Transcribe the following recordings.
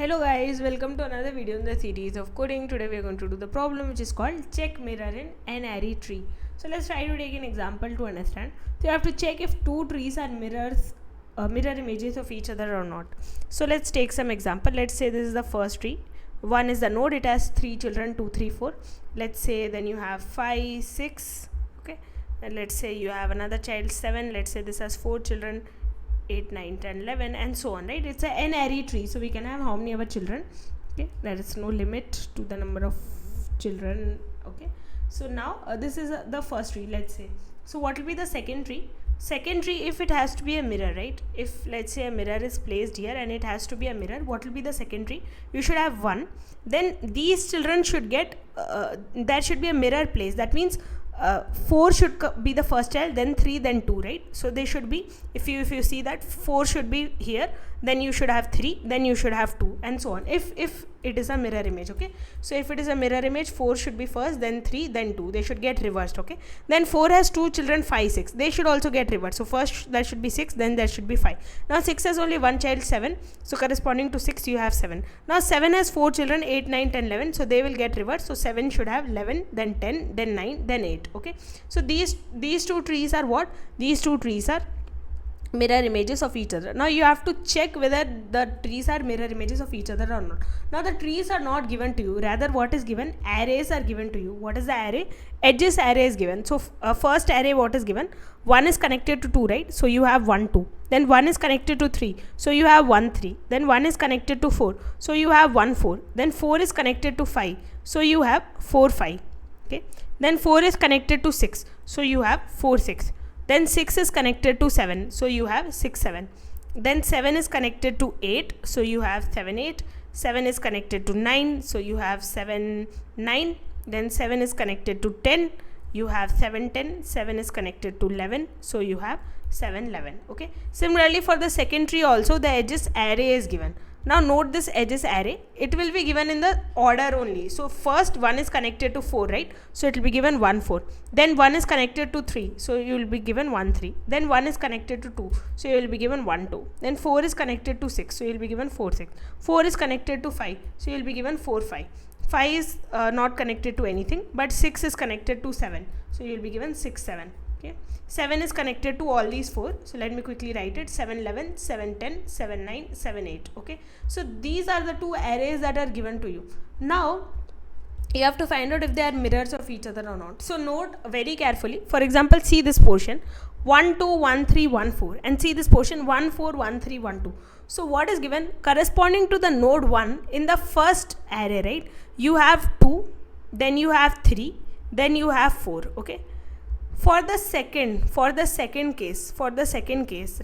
Hello guys, welcome to another video in the series of coding. Today we are going to do the problem which is called check mirror in N-ary tree. So let's try to take an example to understand. So you have to check if two trees are mirror images of each other or not. So let's take some example. Let's say this is the first tree. One is the node, it has 3 children, 2, 3, 4. Let's say then you have 5, 6, okay. And let's say you have another child 7. Let's say this has 4 children, 8, 9, 10, 11 and so on, right? It's an N-ary tree, so we can have how many ever children, okay? There is no limit to the number of children, okay? So now this is the first tree, let's say. So what will be the second tree? Second tree, if it has to be a mirror, right? If let's say a mirror is placed here and it has to be a mirror, what will be the second tree? You should have 1. Then these children should get there should be a mirror placed. That means 4 should be the first child, then 3, then 2, right? So they should be, if you see that 4 should be here, then you should have 3, then you should have 2 and so on, if it is a mirror image, okay? So if it is a mirror image, 4 should be first, then 3, then 2. They should get reversed, okay? Then 4 has 2 children, 5, 6. They should also get reversed. So first there should be 6, then there should be 5. Now 6 has only one child, 7. So corresponding to 6 you have 7. Now 7 has 4 children, 8, 9, 10, 11. So they will get reversed. So 7 should have 11, then 10, then 9, then 8, okay? So these two trees are what? These two trees are mirror images of each other. Now you have to check whether the trees are mirror images of each other or not. Now the trees are not given to you, rather what is given? Arrays are given to you. What is the array? Edges array is given. So first array, what is given? 1 is connected to 2, right? So you have 1, 2. Then 1 is connected to 3, so you have 1, 3. Then 1 is connected to 4, so you have 1, 4. Then 4 is connected to 5, so you have 4, 5, okay? Then 4 is connected to 6, so you have 4, 6. Then 6 is connected to 7, so you have 6, 7. Then 7 is connected to 8, so you have 7, 8. 7 is connected to 9, so you have 7, 9. Then 7 is connected to 10, you have 7, 10. 7 is connected to 11, so you have 7, 11, okay? Similarly for the second tree also, the edges array is given. Now note this edges array, it will be given in the order only. So first 1 is connected to 4, right? So it will be given 1, 4. Then 1 is connected to 3, so you will be given 1, 3. Then 1 is connected to 2, so you will be given 1, 2. Then 4 is connected to 6, so you will be given 4, 6. 4 is connected to 5, so you will be given 4, 5. 5 is not connected to anything, but 6 is connected to 7, so you will be given 6, 7. Okay, 7 is connected to all these 4, so let me quickly write it: 7, 11, 7, 10, 7, 9, 7, 8. Okay, so these are the two arrays that are given to you. Now you have to find out if they are mirrors of each other or not. So note very carefully. For example, see this portion 1, 2, 1, 3, 1, 4, and see this portion 1, 4, 1, 3, 1, 2. So what is given? Corresponding to the node 1 in the first array, right? You have 2, then you have 3, then you have 4. Okay. For the second case,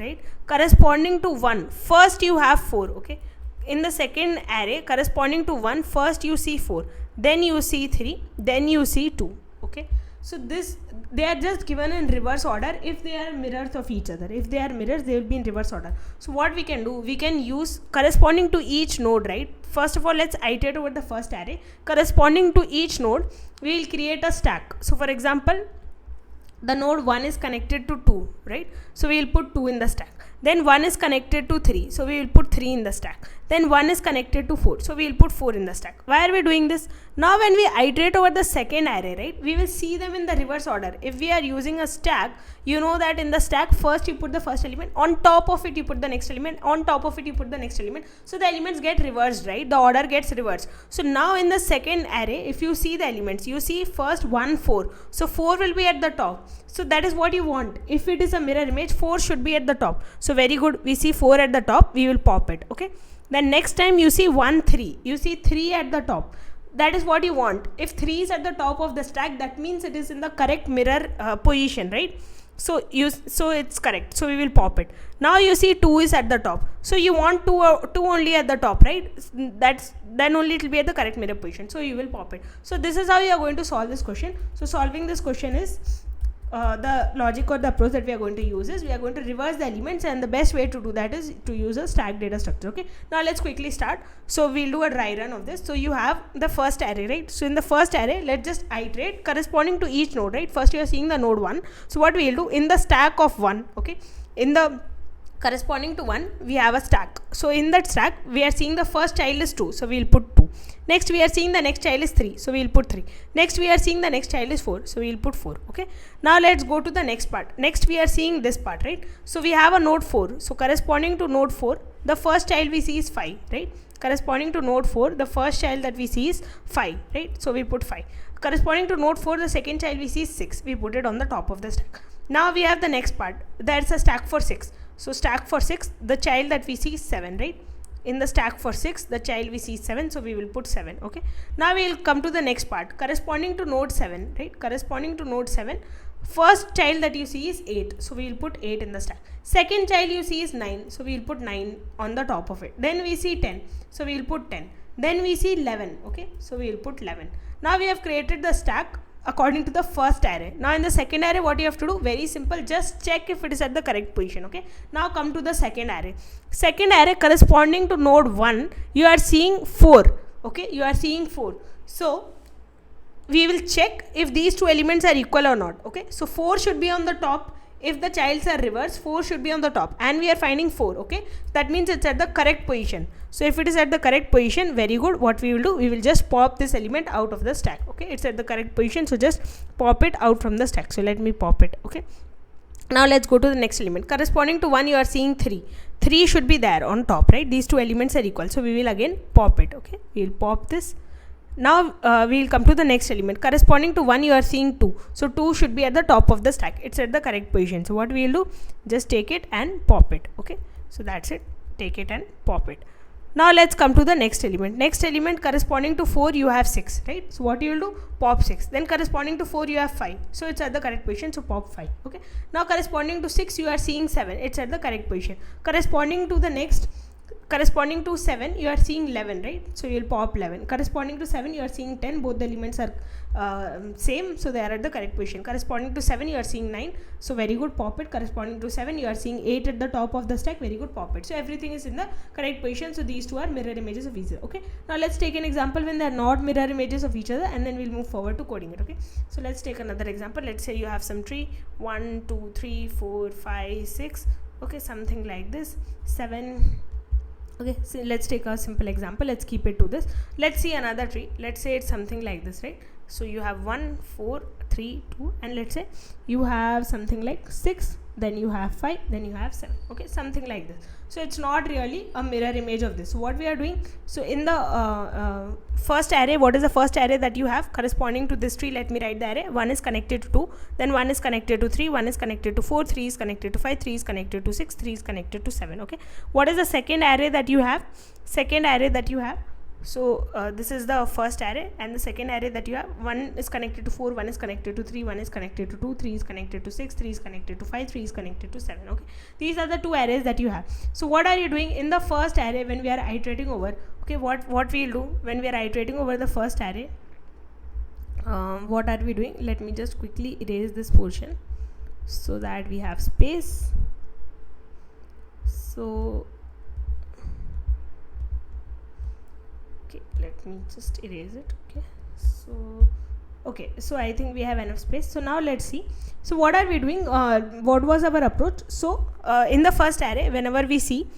right, corresponding to 1, first you have 4, okay? In the second array, corresponding to 1, first you see 4, then you see 3, then you see 2, okay? So this, they are just given in reverse order if they are mirrors of each other. If they are mirrors, they will be in reverse order. So what we can do, we can use corresponding to each node, right? First of all, let's iterate over the first array. Corresponding to each node, we will create a stack. So for example, the node 1 is connected to 2, right? So we will put 2 in the stack. Then 1 is connected to 3, so we will put 3 in the stack. Then 1 is connected to 4, so we will put 4 in the stack. Why are we doing this? Now when we iterate over the second array, right, we will see them in the reverse order. If we are using a stack, you know that in the stack, first you put the first element, on top of it you put the next element, on top of it you put the next element. So the elements get reversed, right? The order gets reversed. So now in the second array, if you see the elements, you see first 1, 4. So 4 will be at the top. So that is what you want. If it is a mirror image, 4 should be at the top. So very good, we see 4 at the top, we will pop it, okay? Then next time you see 1, 3, you see 3 at the top. That is what you want. If 3 is at the top of the stack, that means it is in the correct mirror position, right? So it's correct, so we will pop it. Now you see 2 is at the top, so you want 2 only at the top, right? Then only it will be at the correct mirror position, so you will pop it. So this is how you are going to solve this question. So solving this question is the logic or the approach that we are going to use is we are going to reverse the elements, and the best way to do that is to use a stack data structure. Okay, now let's quickly start. So we'll do a dry run of this. So you have the first array, right? So in the first array, let's just iterate corresponding to each node, right? First you are seeing the node 1, so what we'll do in the stack of 1, okay, in the corresponding to 1 we have a stack. So in that stack we are seeing the first child is 2, so we will put 2. Next we are seeing the next child is 3, so we will put 3. Next we are seeing the next child is 4, so we will put 4. Okay, now let's go to the next part. Next we are seeing this part, right? So we have a node 4, so corresponding to node 4 the first child we see is 5, right? Corresponding to node 4 the first child that we see is 5, right? So we put 5. Corresponding to node 4 the second child we see is 6, we put it on the top of the stack. Now we have the next part, that's a stack for 6. So stack for 6 the child that we see is 7, right? In the stack for 6 the child we see is 7, so we will put 7. Okay, now we will come to the next part, corresponding to node 7, right? Corresponding to node 7 first child that you see is 8, so we will put 8 in the stack. Second child you see is 9, so we will put 9 on the top of it. Then we see 10, so we will put 10. Then we see 11. Okay, so we will put 11. Now we have created the stack according to the first array. Now in the second array what you have to do, very simple, just check if it is at the correct position. Okay, now come to the second array. Second array corresponding to node 1 you are seeing 4. Okay, you are seeing 4, so we will check if these two elements are equal or not. Okay, so 4 should be on the top. If the childs are reversed, 4 should be on the top, and we are finding 4. Okay, that means it's at the correct position. So if it is at the correct position, very good. What we will do, we will just pop this element out of the stack. Okay, it's at the correct position, so just pop it out from the stack. So let me pop it. Okay, now let's go to the next element. Corresponding to 1 you are seeing 3. 3 should be there on top, right? These two elements are equal, so we will again pop it. Okay, we will pop this. Now we will come to the next element. Corresponding to 1 you are seeing 2, so 2 should be at the top of the stack. It's at the correct position, so what we will do, just take it and pop it. Okay, so that's it, take it and pop it. Now let's come to the next element. Next element corresponding to 4 you have 6, right? So what you will do, pop 6. Then corresponding to 4 you have 5, so it's at the correct position, so pop 5. Okay, now corresponding to 6 you are seeing 7, it's at the correct position. Corresponding to the next, corresponding to 7 you are seeing 11, right? So you will pop 11. Corresponding to 7 you are seeing 10, both the elements are same, so they are at the correct position. Corresponding to 7 you are seeing 9, so very good, pop it. Corresponding to 7 you are seeing 8 at the top of the stack, very good, pop it. So everything is in the correct position, so these two are mirror images of each other. Okay, now let's take an example when they are not mirror images of each other, and then we'll move forward to coding it. Okay, so let's take another example. Let's say you have some tree, 1 2 3 4 5 6, okay, something like this, 7. Okay, so let's take a simple example. Let's keep it to this. Let's see another tree. Let's say it's something like this, right? So you have 1 4 3 2, and let's say you have something like 6, then you have 5, then you have 7. Okay, something like this. So it's not really a mirror image of this. So what we are doing, so in the first array, what is the first array that you have corresponding to this tree? Let me write the array. 1 is connected to 2, then 1 is connected to 3, 1 is connected to 4, 3 is connected to 5, 3 is connected to 6, 3 is connected to 7. Okay, what is the second array that you have? Second array that you have, so this is the first array, and the second array that you have, 1 is connected to 4, 1 is connected to 3, 1 is connected to 2, 3 is connected to 6, 3 is connected to 5, 3 is connected to 7. Okay, these are the two arrays that you have. So what are you doing in the first array when we are iterating over? Okay, what we'll do when we are iterating over the first array, what are we doing? Let me just quickly erase this portion so that we have space. So okay, let me just erase it. Okay, so I think we have enough space. So now let's see. So what are we doing? What was our approach? So in the first array, whenever we see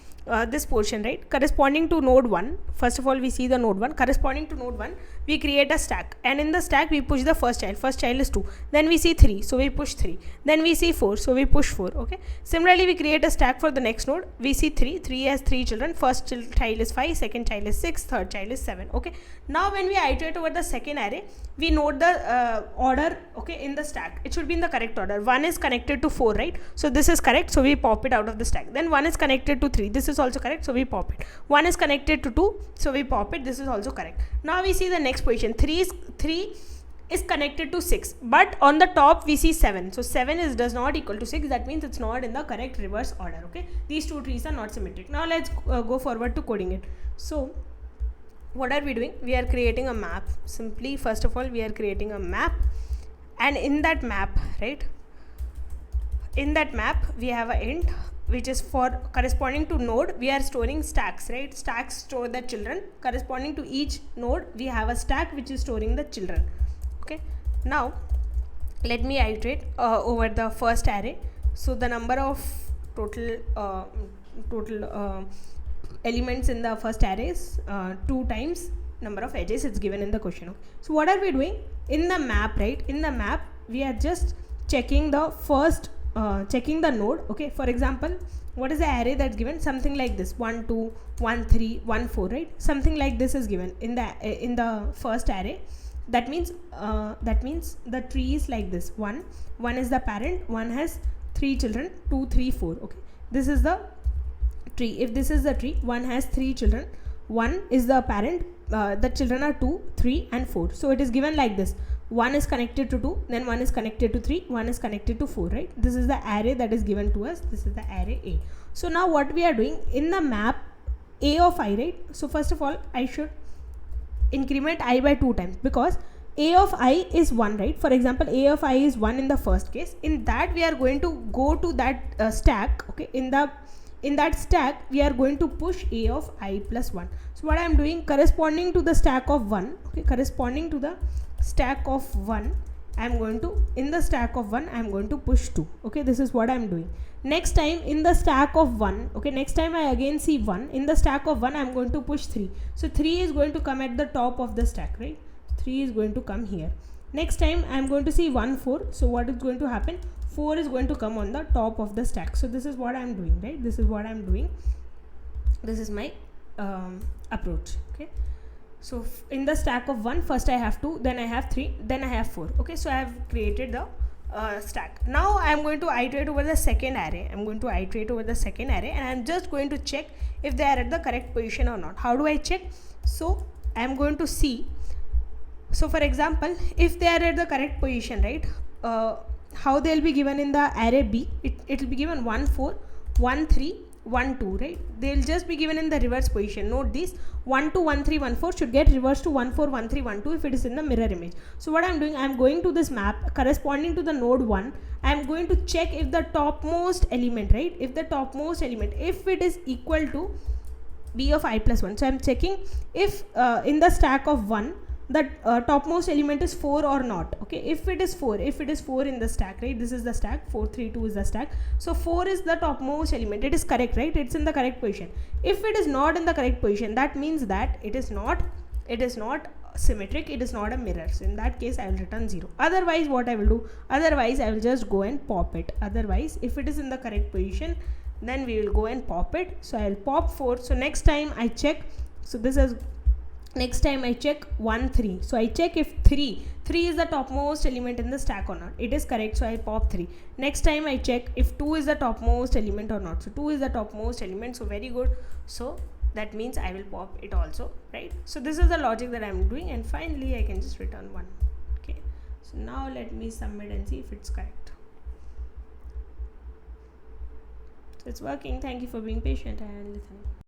this portion, right, corresponding to node 1, first of all we see the node 1. Corresponding to node 1 we create a stack, and in the stack we push the first child is 2, then we see 3, so we push 3, then we see 4, so we push 4. Okay, similarly we create a stack for the next node. We see 3 has 3 children, first child is 5, second child is 6, third child is 7. Okay, now when we iterate over the second array, we note the order, okay, in the stack. It should be in the correct order. 1 is connected to 4, right? So this is correct, so we pop it out of the stack. Then 1 is connected to 3, this is also correct, so we pop it. 1 is connected to 2, so we pop it, this is also correct. Now we see the next position. 3 is connected to 6, but on the top we see 7, so 7 does not equal to 6, that means it's not in the correct reverse order. Okay, these two trees are not symmetric. Now let's go forward to coding it. So what are we doing? We are creating a map. Simply, first of all, we are creating a map, and in that map, right, in that map we have an int which is for corresponding to node. We are storing stacks, right? Stacks store the children. Corresponding to each node we have a stack which is storing the children. Okay, now let me iterate over the first array. So the number of total total elements in the first array is 2 times number of edges it's given in the question. Okay. So what are we doing in the map, right? In the map we are just checking the first checking the node. Okay, for example, what is the array that's given? Something like this: 1 2 1 3 1 4, right? Something like this is given in the first array. That means the tree is like this: 1 is the parent, 1 has 3 children, 2 3 4. Okay, this is the tree. If this is the tree, 1 has 3 children, 1 is the parent, the children are 2 3 and 4. So it is given like this: 1 is connected to 2, then 1 is connected to 3, 1 is connected to 4, right? This is the array that is given to us. This is the array A. So now what we are doing in the map A of I, right? So first of all, I should increment I by 2 times, because A of I is 1, right? For example, A of I is 1 in the first case. In that we are going to go to that stack. Okay, in that stack we are going to push A of I plus 1. So what I am doing, corresponding to the stack of 1, okay, corresponding to the stack of 1, I am going to, in the stack of 1 I am going to push 2. Okay, this is what I am doing. Next time in the stack of 1, okay, next time I again see 1, in the stack of 1 I am going to push 3. So 3 is going to come at the top of the stack, right? 3 is going to come here. Next time I am going to see 1 4. So what is going to happen? 4 is going to come on the top of the stack. So this is what I am doing, right? This is what I am doing. This is my approach. Okay, so in the stack of 1, first I have 2, then I have 3, then I have 4. Okay, so I have created the stack. Now I am going to iterate over the second array. I am going to iterate over the second array, and I am just going to check if they are at the correct position or not. How do I check? So I am going to see. So for example, if they are at the correct position, right, how they will be given in the array B? It will be given 1 4 1 3 1 2, right? They will just be given in the reverse position. Note this: 1 2 1 3 1 4 should get reversed to 1 4 1 3 1 2 if it is in the mirror image. So what I am doing, I am going to this map corresponding to the node 1. I am going to check if the topmost element, right, if the topmost element, if it is equal to B of I plus 1. So I am checking if in the stack of 1 the topmost element is 4 or not. Okay, if it is 4 in the stack, right, this is the stack, 4 3 2 is the stack. So 4 is the topmost element. It is correct, right? It's in the correct position. If it is not in the correct position, that means that it is not symmetric, it is not a mirror. So in that case I will return 0. Otherwise what I will do, otherwise I will just go and pop it. Otherwise, if it is in the correct position, then we will go and pop it. So I will pop 4. So next time I check, so this is next time I check 1 3. So I check if 3 is the topmost element in the stack or not. It is correct, so I pop 3. Next time I check if 2 is the topmost element or not. So 2 is the topmost element, so very good. So that means I will pop it also, right? So this is the logic that I am doing, and finally I can just return 1. Okay, so now let me submit and see if it's correct. So it's working. Thank you for being patient and listening.